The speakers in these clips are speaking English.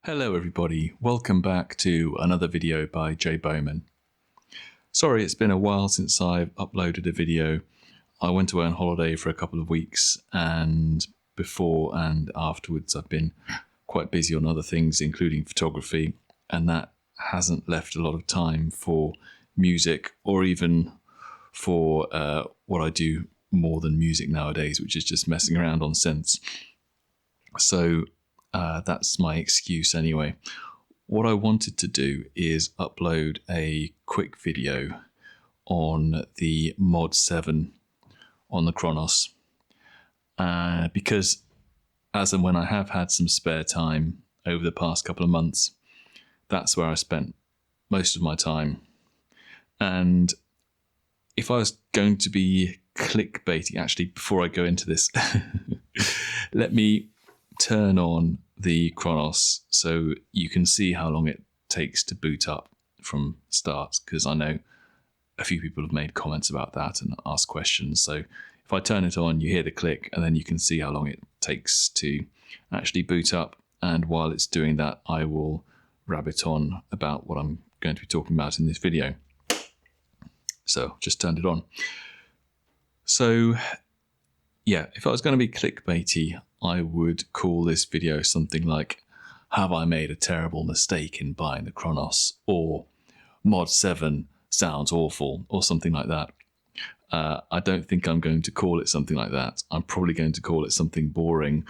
Hello everybody, welcome back to another video by Jay Bowman. Sorry it's been a while since I've uploaded a video. I went away on holiday for a couple of weeks, and before and afterwards I've been quite busy on other things including photography, and that hasn't left a lot of time for music or even for what I do more than music nowadays, which is just messing around on synths. So that's my excuse anyway. What I wanted to do is upload a quick video on the Mod-7 on the Kronos, because as and when I have had some spare time over the past couple of months, that's where I spent most of my time. And if I was going to be clickbaiting, actually before I go into this, let me turn on the Kronos so you can see how long it takes to boot up from start, because I know a few people have made comments about that and asked questions. So if I turn it on, you hear the click, and then you can see how long it takes to actually boot up. And while it's doing that, I will rabbit on about what I'm going to be talking about in this video. So just turned it on. So yeah, if I was going to be clickbaity, I would call this video something like, have I made a terrible mistake in buying the Kronos? Or Mod-7 sounds awful, or something like that. I don't think I'm going to call it something like that. I'm probably going to call it something boring,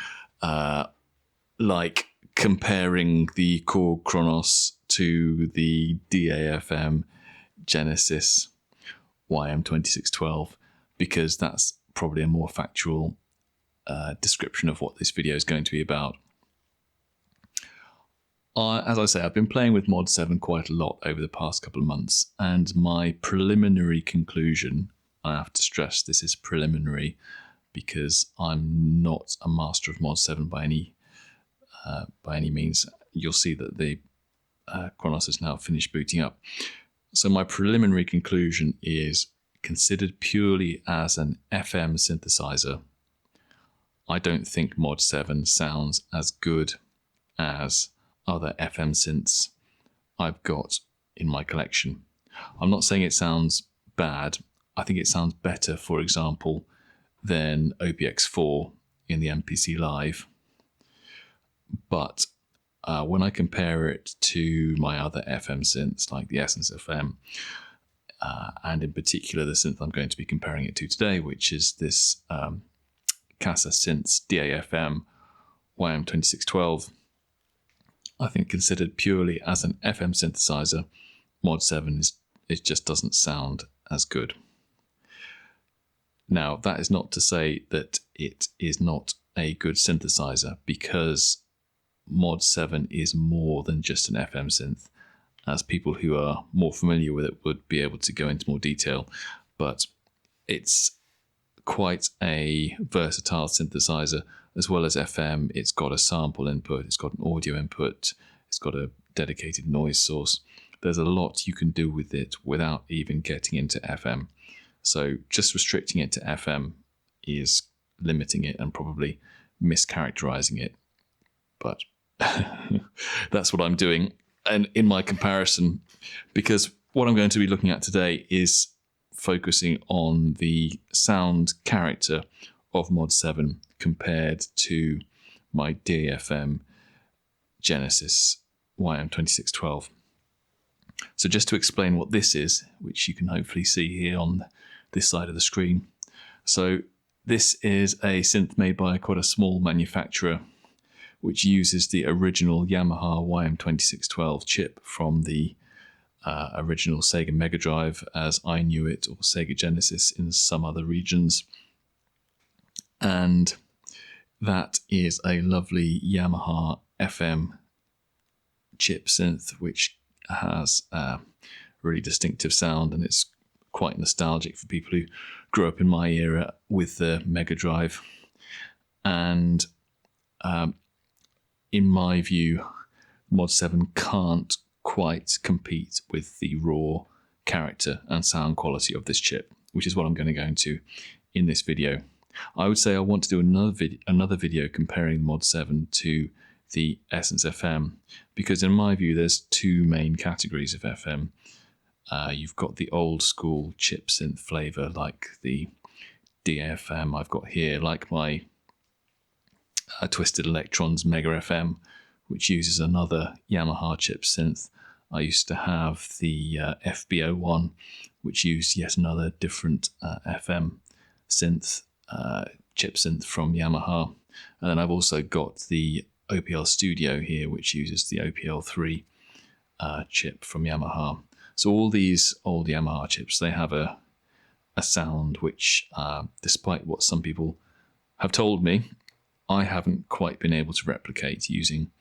like comparing the Korg Kronos to the DAFM Genesis YM2612, because that's probably a more factual description of what this video is going to be about. As I say, I've been playing with Mod-7 quite a lot over the past couple of months, and my preliminary conclusion, I have to stress this is preliminary because I'm not a master of Mod-7 by any means. You'll see that the Kronos is now finished booting up. So my preliminary conclusion is, considered purely as an FM synthesizer, I don't think Mod-7 sounds as good as other FM synths I've got in my collection. I'm not saying it sounds bad. I think it sounds better, for example, than OPX4 in the MPC Live. But when I compare it to my other FM synths, like the Essence FM, and in particular the synth I'm going to be comparing it to today, which is this Kasser Synths DAFM YM2612, I think considered purely as an FM synthesizer, Mod-7 it just doesn't sound as good. Now, that is not to say that it is not a good synthesizer, because Mod-7 is more than just an FM synth, as people who are more familiar with it would be able to go into more detail. But it's quite a versatile synthesizer. As well as FM, it's got a sample input, it's got an audio input, it's got a dedicated noise source. There's a lot you can do with it without even getting into FM. So just restricting it to FM is limiting it and probably mischaracterizing it. But that's what I'm doing. And in my comparison, because what I'm going to be looking at today is focusing on the sound character of Mod-7 compared to my DAFM Genesis YM2612. So just to explain what this is, which you can hopefully see here on this side of the screen. So this is a synth made by quite a small manufacturer, which uses the original Yamaha YM2612 chip from the original Sega Mega Drive, as I knew it, or Sega Genesis in some other regions. And that is a lovely Yamaha FM chip synth, which has a really distinctive sound, and it's quite nostalgic for people who grew up in my era with the Mega Drive. And in my view, Mod-7 can't quite compete with the raw character and sound quality of this chip, which is what I'm going to go into in this video. I would say I want to do another video comparing Mod-7 to the Essence FM, because in my view there's two main categories of FM. You've got the old school chip synth flavor like the DAFM I've got here, like my Twisted Electrons Mega FM, which uses another Yamaha chip synth. I used to have the FB01, which used yet another different FM synth, chip synth from Yamaha. And then I've also got the OPL Studio here, which uses the OPL3 chip from Yamaha. So all these old Yamaha chips, they have a sound which, despite what some people have told me, I haven't quite been able to replicate using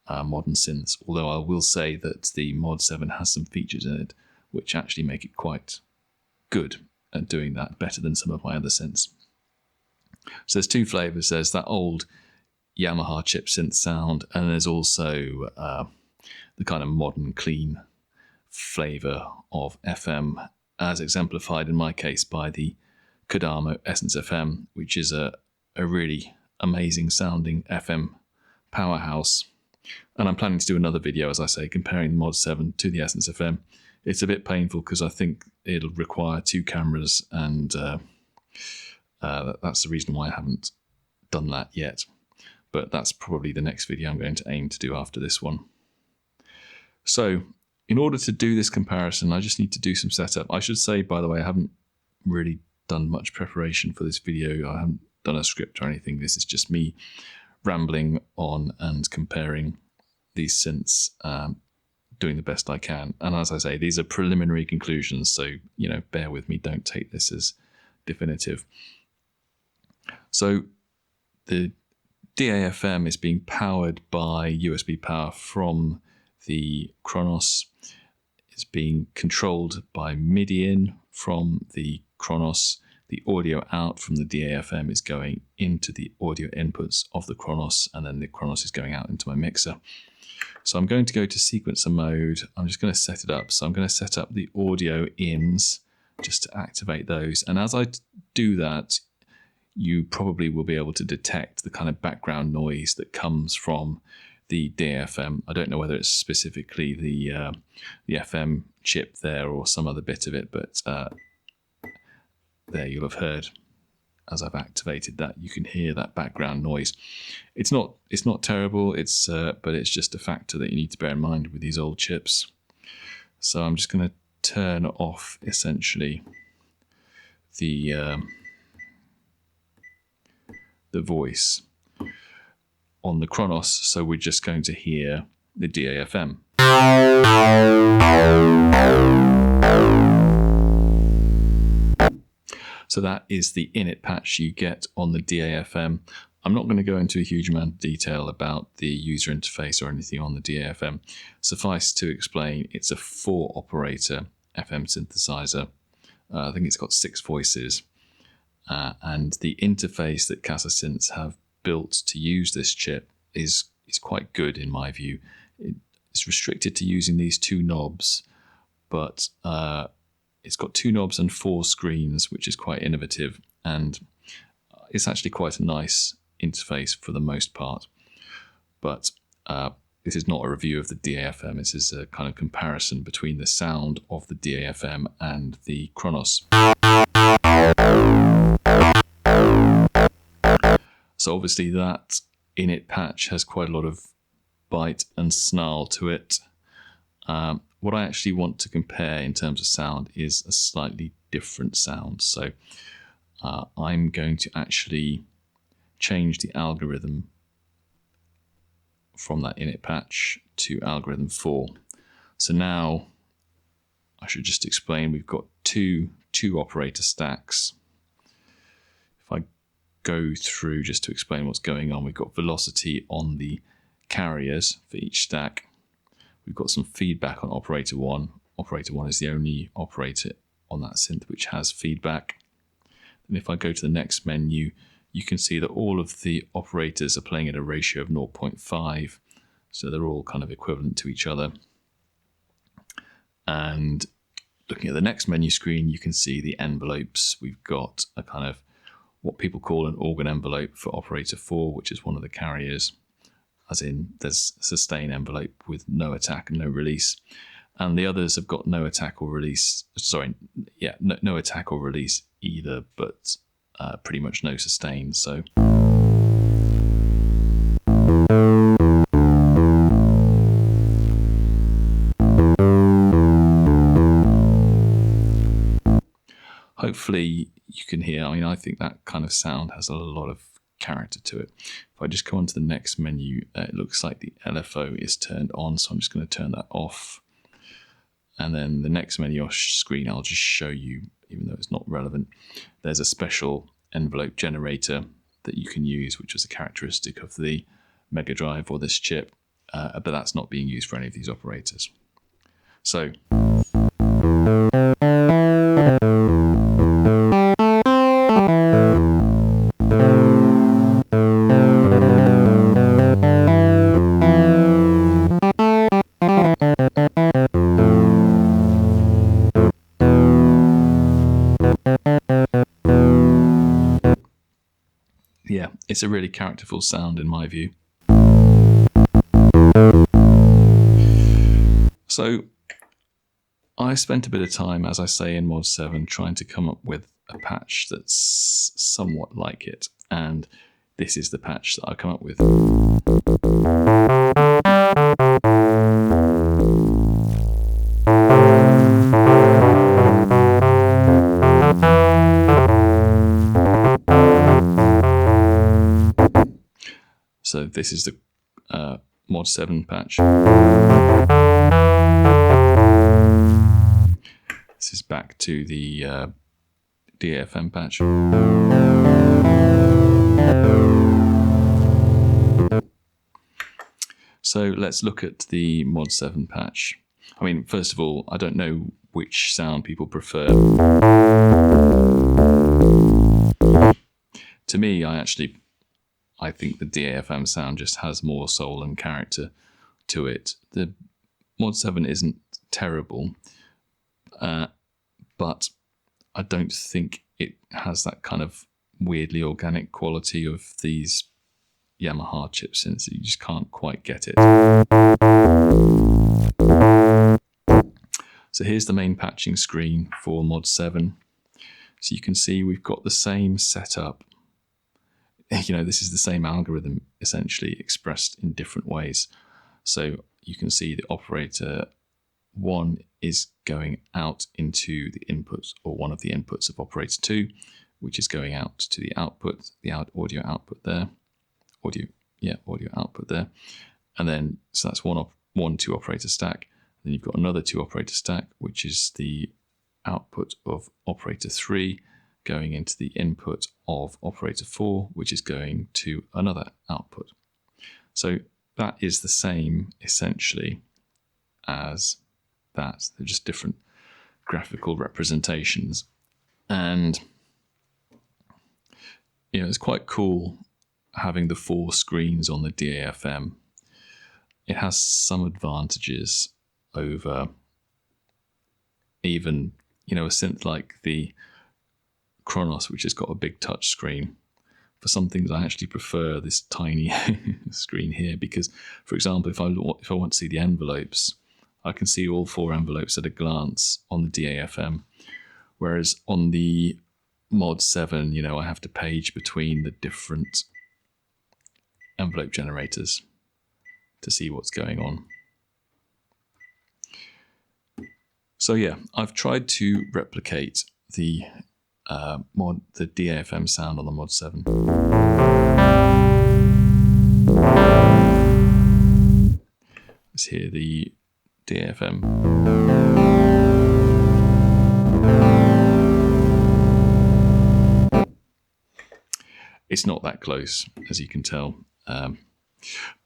modern synths, although I will say that the Mod-7 has some features in it which actually make it quite good at doing that, better than some of my other synths. So there's two flavors. There's that old Yamaha chip synth sound, and there's also the kind of modern, clean flavor of FM, as exemplified in my case by the Kodamo Essence FM, which is a really amazing sounding FM powerhouse. And I'm planning to do another video, as I say, comparing the Mod-7 to the Essence FM. It's a bit painful because I think it'll require two cameras, and that's the reason why I haven't done that yet. But that's probably the next video I'm going to aim to do after this one. So in order to do this comparison, I just need to do some setup. I should say, by the way, I haven't really done much preparation for this video. I haven't done a script or anything. This is just me rambling on and comparing these synths, doing the best I can. And as I say, these are preliminary conclusions, so bear with me, don't take this as definitive. So the DAFM is being powered by USB power from the Kronos. It's being controlled by MIDI in from the Kronos. The audio out from the DAFM is going into the audio inputs of the Kronos, and then the Kronos is going out into my mixer. So I'm going to go to sequencer mode. I'm just going to set it up. So I'm going to set up the audio ins just to activate those. And as I do that, you probably will be able to detect the kind of background noise that comes from the DAFM. I don't know whether it's specifically the FM chip there or some other bit of it, but there you'll have heard, as I've activated that, you can hear that background noise. It's not terrible, but it's just a factor that you need to bear in mind with these old chips. So I'm just going to turn off essentially the voice on the Kronos, so we're just going to hear the DAFM. So that is the init patch you get on the DAFM. I'm not going to go into a huge amount of detail about the user interface or anything on the DAFM. Suffice to explain, it's a 4-operator FM synthesizer. I think it's got 6 voices. And the interface that Kasser Synths have built to use this chip is quite good in my view. It's restricted to using these 2 knobs, but it's got 2 knobs and 4 screens, which is quite innovative, and it's actually quite a nice interface for the most part. But this is not a review of the DAFM. This is a kind of comparison between the sound of the DAFM and the Kronos. So obviously that init patch has quite a lot of bite and snarl to it. What I actually want to compare in terms of sound is a slightly different sound. So I'm going to actually change the algorithm from that init patch to algorithm 4. So now I should just explain, we've got two operator stacks. If I go through just to explain what's going on, we've got velocity on the carriers for each stack. We've got some feedback on operator 1. Operator 1 is the only operator on that synth which has feedback. And if I go to the next menu, you can see that all of the operators are playing at a ratio of 0.5. So they're all kind of equivalent to each other. And looking at the next menu screen, you can see the envelopes. We've got a kind of what people call an organ envelope for operator 4, which is one of the carriers. as in there's a sustain envelope with no attack and no release. And the others have got no attack or release. Sorry, yeah, no attack or release either, but pretty much no sustain. So hopefully you can hear. I mean, I think that kind of sound has a lot of character to it. If I just go on to the next menu, it looks like the LFO is turned on, so I'm just going to turn that off. And then the next menu screen, I'll just show you, even though it's not relevant. There's a special envelope generator that you can use, which is a characteristic of the Mega Drive or this chip, but that's not being used for any of these operators. So yeah, it's a really characterful sound in my view. So I spent a bit of time, as I say, in Mod-7 trying to come up with a patch that's somewhat like it, and this is the patch that I come up with. So this is the Mod-7 patch. This is back to the DAFM patch. So let's look at the Mod-7 patch. I mean, first of all, I don't know which sound people prefer. To me, I think the DAFM sound just has more soul and character to it. The Mod-7 isn't terrible, but I don't think it has that kind of weirdly organic quality of these Yamaha chipsynths. You just can't quite get it. So here's the main patching screen for Mod-7. So you can see we've got the same setup. You know, this is the same algorithm essentially expressed in different ways. So you can see the operator 1 is going out into the input, or one of the inputs of operator 2, which is going out to the output, the audio output there. Audio output there. And then, so that's one 2 operator stack. Then you've got another 2 operator stack, which is the output of operator 3 going into the input of operator 4, which is going to another output. So that is the same essentially as that. They're just different graphical representations. And you know, it's quite cool having the 4 screens on the DAFM. It has some advantages over even, you know, a synth like the Kronos, which has got a big touch screen. For some things, I actually prefer this tiny screen here because, for example, if I want to see the envelopes, I can see all 4 envelopes at a glance on the DAFM, whereas on the Mod-7, you know, I have to page between the different envelope generators to see what's going on. So yeah, I've tried to replicate the DAFM sound on the Mod-7. Let's hear the DAFM. It's not that close, as you can tell,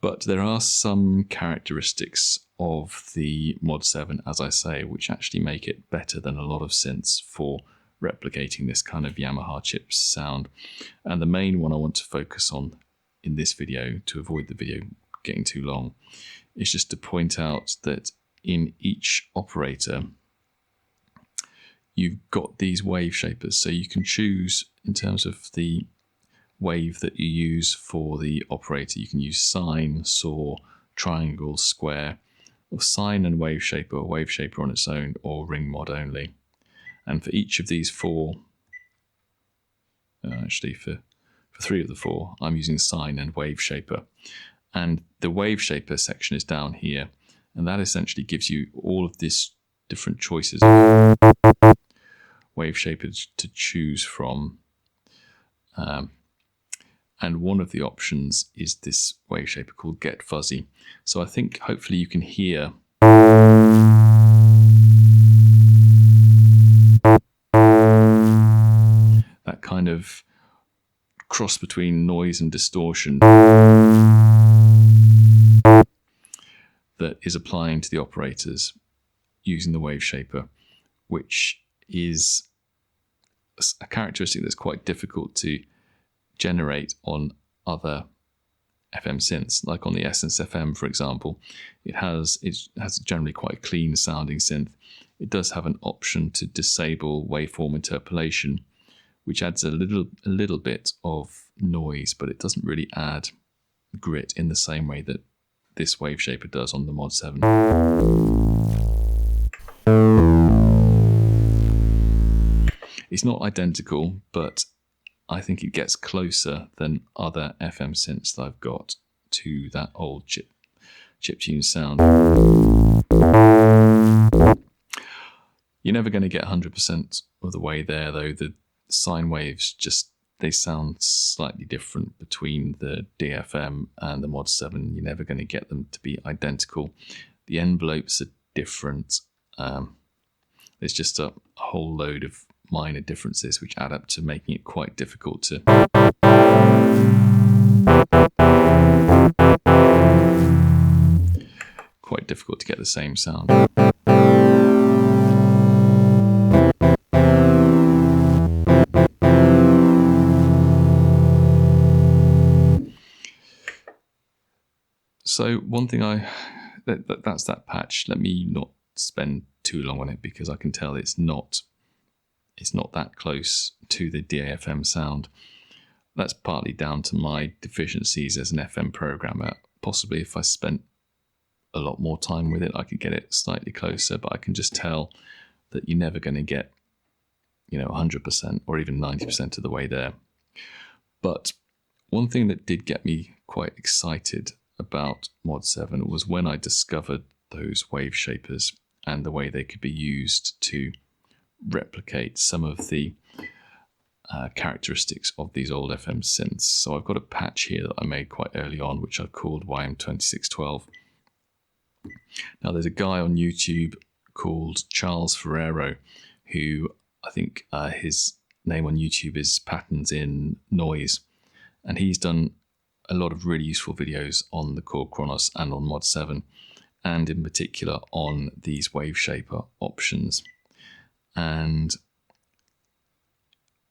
but there are some characteristics of the Mod-7, as I say, which actually make it better than a lot of synths for replicating this kind of Yamaha chips sound. And the main one I want to focus on in this video, to avoid the video getting too long, is just to point out that in each operator you've got these wave shapers, so you can choose in terms of the wave that you use for the operator. You can use sine, saw, triangle, square, or sine and wave shaper, or wave shaper on its own, or ring mod only. And for each of these four, actually for 3 of the 4, I'm using sine and wave shaper. And the wave shaper section is down here, and that essentially gives you all of these different choices of wave shapers to choose from. And one of the options is this wave shaper called Get Fuzzy. So I think hopefully you can hear that kind of cross between noise and distortion that is applying to the operators using the wave shaper, which is a characteristic that's quite difficult to generate on other FM synths, like on the Essence FM, for example. It has generally quite a clean sounding synth. It does have an option to disable waveform interpolation, which adds a little bit of noise, but it doesn't really add grit in the same way that this wave shaper does on the Mod-7. It's not identical, but I think it gets closer than other FM synths that I've got to that old chiptune sound. You're never going to get 100% of the way there, though. The sine waves they sound slightly different between the DAFM and the Mod-7. You're never going to get them to be identical. The envelopes are different. There's just a whole load of minor differences which add up to making it quite difficult to get the same sound. So one thing that's that patch. Let me not spend too long on it because I can tell it's not that close to the DAFM sound. That's partly down to my deficiencies as an FM programmer. Possibly if I spent a lot more time with it, I could get it slightly closer, but I can just tell that you're never going to get 100% or even 90% of the way there. But one thing that did get me quite excited about Mod-7 was when I discovered those wave shapers and the way they could be used to replicate some of the characteristics of these old FM synths. So I've got a patch here that I made quite early on, which I've called YM2612. Now there's a guy on YouTube called Charles Ferrero, who I think his name on YouTube is Patterns in Noise, and he's done a lot of really useful videos on the Korg Kronos and on Mod-7, and in particular on these wave shaper options. And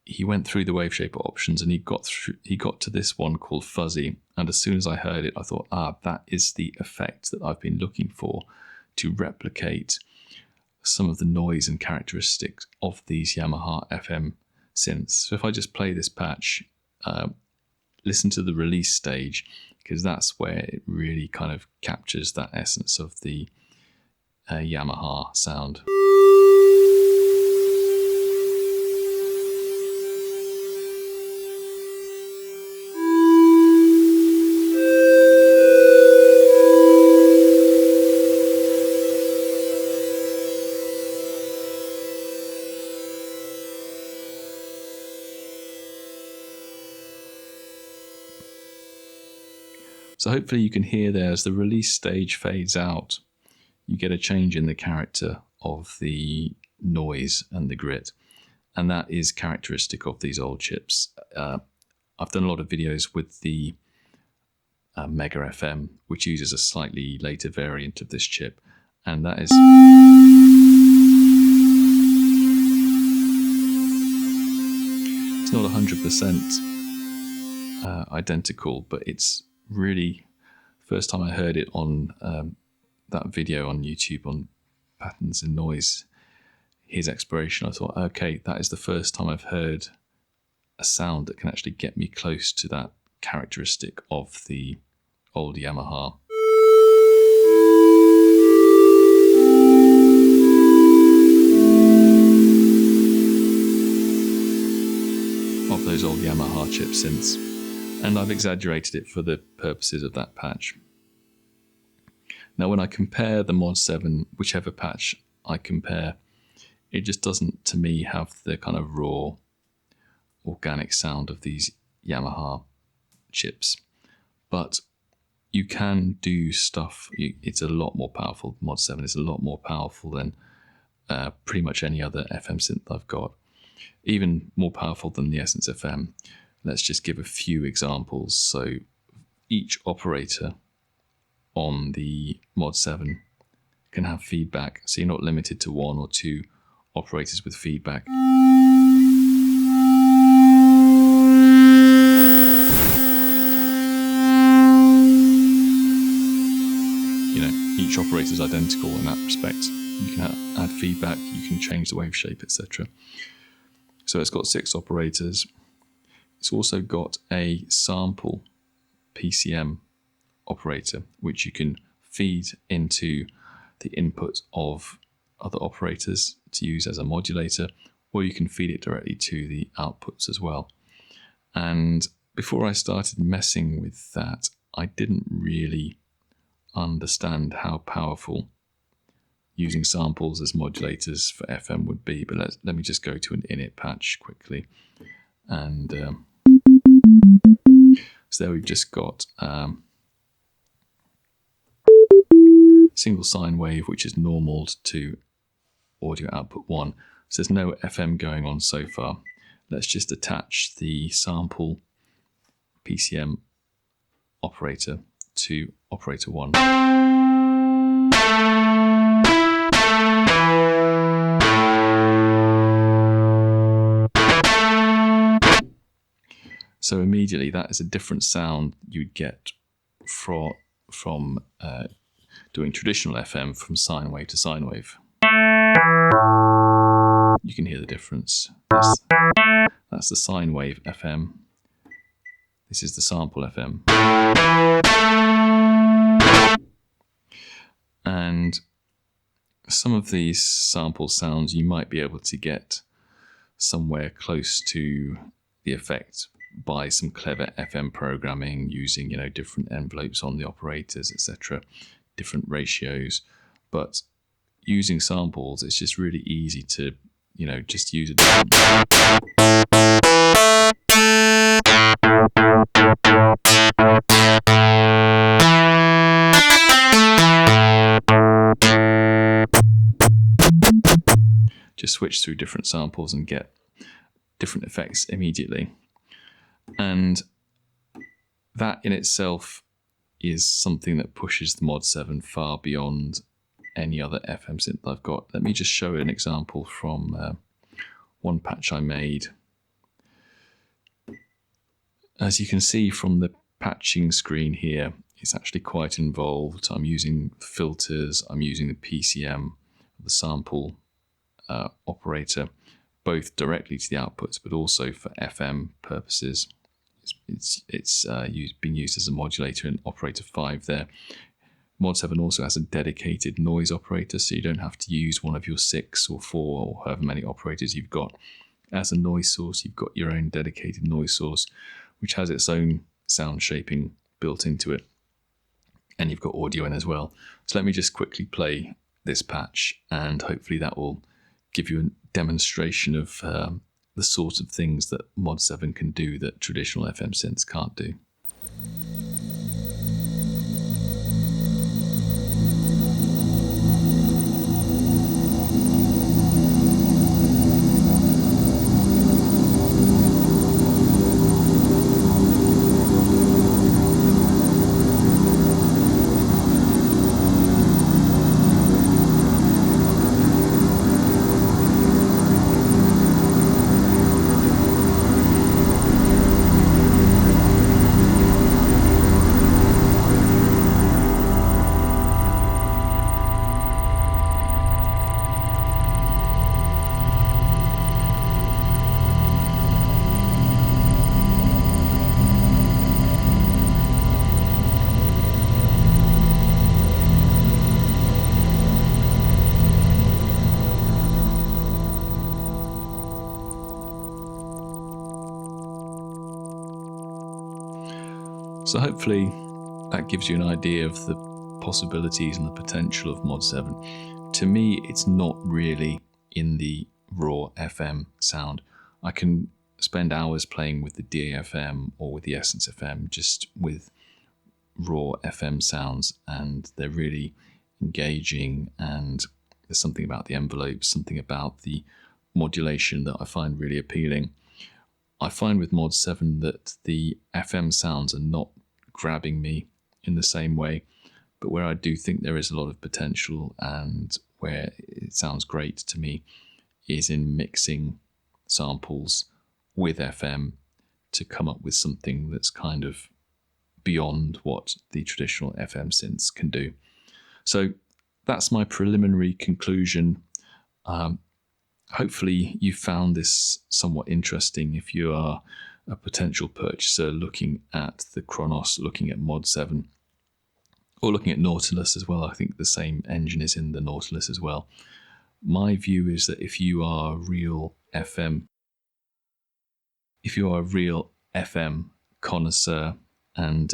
he went through the wave shaper options and he got to this one called Fuzzy. And as soon as I heard it, I thought, that is the effect that I've been looking for to replicate some of the noise and characteristics of these Yamaha FM synths. So if I just play this patch, listen to the release stage, because that's where it really kind of captures that essence of the Yamaha sound. So hopefully you can hear there as the release stage fades out, you get a change in the character of the noise and the grit. And that is characteristic of these old chips. I've done a lot of videos with the Mega FM, which uses a slightly later variant of this chip. And that is... it's not 100% identical, but it's really, first time I heard it on that video on YouTube on Patterns in Noise, his exploration, I thought, okay, that is the first time I've heard a sound that can actually get me close to that characteristic of the old Yamaha. Of those old Yamaha chip synths, and I've exaggerated it for the purposes of that patch. Now when I compare the Mod-7, whichever patch I compare, it just doesn't, to me, have the kind of raw, organic sound of these Yamaha chips. But you can do stuff, it's a lot more powerful. Mod-7 is a lot more powerful than pretty much any other FM synth I've got. Even more powerful than the Essence FM. Let's just give a few examples. So each operator on the Mod-7 can have feedback. So you're not limited to one or two operators with feedback. You know, each operator is identical in that respect. You can add feedback, you can change the wave shape, etc. So it's got 6 operators. It's also got a sample PCM operator, which you can feed into the input of other operators to use as a modulator, or you can feed it directly to the outputs as well. And before I started messing with that, I didn't really understand how powerful using samples as modulators for FM would be. But let me just go to an init patch quickly. And so there we've just got single sine wave, which is normaled to audio output 1. So there's no FM going on so far. Let's just attach the sample PCM operator to operator 1. So immediately that is a different sound you'd get from doing traditional FM from sine wave to sine wave. You can hear the difference. That's the sine wave FM. This is the sample FM. And some of these sample sounds you might be able to get somewhere close to the effect by some clever FM programming using, you know, different envelopes on the operators, etc., different ratios. But using samples, it's just really easy to, you know, just use a different. Just switch through different samples and get different effects immediately. And that in itself is something that pushes the Mod-7 far beyond any other FM synth I've got. Let me just show an example from one patch I made. As you can see from the patching screen here, it's actually quite involved. I'm using filters, I'm using the PCM, the sample operator, both directly to the outputs, but also for FM purposes. It's being used as a modulator in operator 5 there. Mod-7 also has a dedicated noise operator, so you don't have to use one of your 6 or 4 or however many operators you've got as a noise source. You've got your own dedicated noise source, which has its own sound shaping built into it. And you've got audio in as well. So let me just quickly play this patch, and hopefully that will give you a demonstration of the sort of things that Mod-7 can do that traditional FM synths can't do. So hopefully that gives you an idea of the possibilities and the potential of Mod-7. To me, it's not really in the raw FM sound. I can spend hours playing with the DAFM or with the Essence FM, just with raw FM sounds, and they're really engaging, and there's something about the envelope, something about the modulation that I find really appealing. I find with Mod-7 that the FM sounds are not grabbing me in the same way, but where I do think there is a lot of potential and where it sounds great to me is in mixing samples with FM to come up with something that's kind of beyond what the traditional FM synths can do. So that's my preliminary conclusion. Hopefully you found this somewhat interesting if you are a potential purchaser looking at the Kronos, looking at Mod-7, or looking at Nautilus as well. I think the same engine is in the Nautilus as well. My view is that if you are a real FM connoisseur and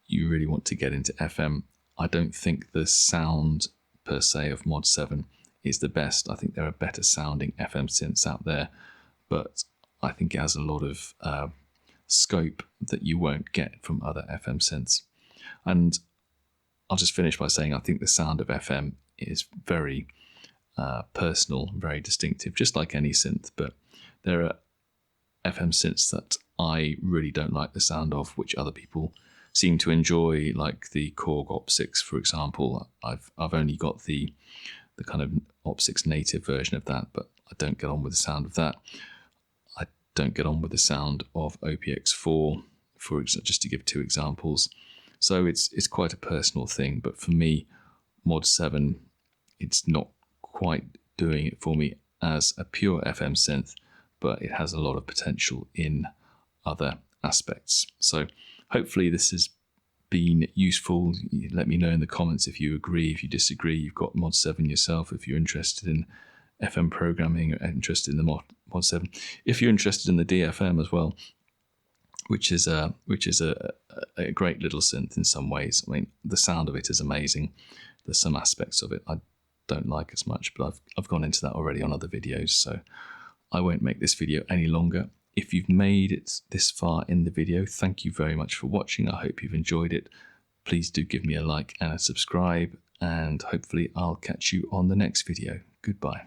you really want to get into FM, I don't think the sound per se of Mod-7 is the best. I think there are better sounding FM synths out there, but I think it has a lot of scope that you won't get from other FM synths. And I'll just finish by saying I think the sound of FM is very personal, very distinctive, just like any synth, but there are FM synths that I really don't like the sound of, which other people seem to enjoy, like the Korg Op6, for example. I've only got the kind of Op6 native version of that, but I don't get on with the sound of that. I don't get on with the sound of OPX4, just to give two examples. So it's quite a personal thing, but for me, Mod-7, it's not quite doing it for me as a pure FM synth, but it has a lot of potential in other aspects. So hopefully this has been useful. Let me know in the comments if you agree, if you disagree. You've got Mod-7 yourself, if you're interested in FM programming or interested in the Mod-7. If you're interested in the DFM as well, which is a great little synth in some ways. I mean, the sound of it is amazing. There's some aspects of it I don't like as much, but I've gone into that already on other videos, so I won't make this video any longer. If you've made it this far in the video, thank you very much for watching. I hope you've enjoyed it. Please do give me a like and a subscribe, and hopefully I'll catch you on the next video. Goodbye.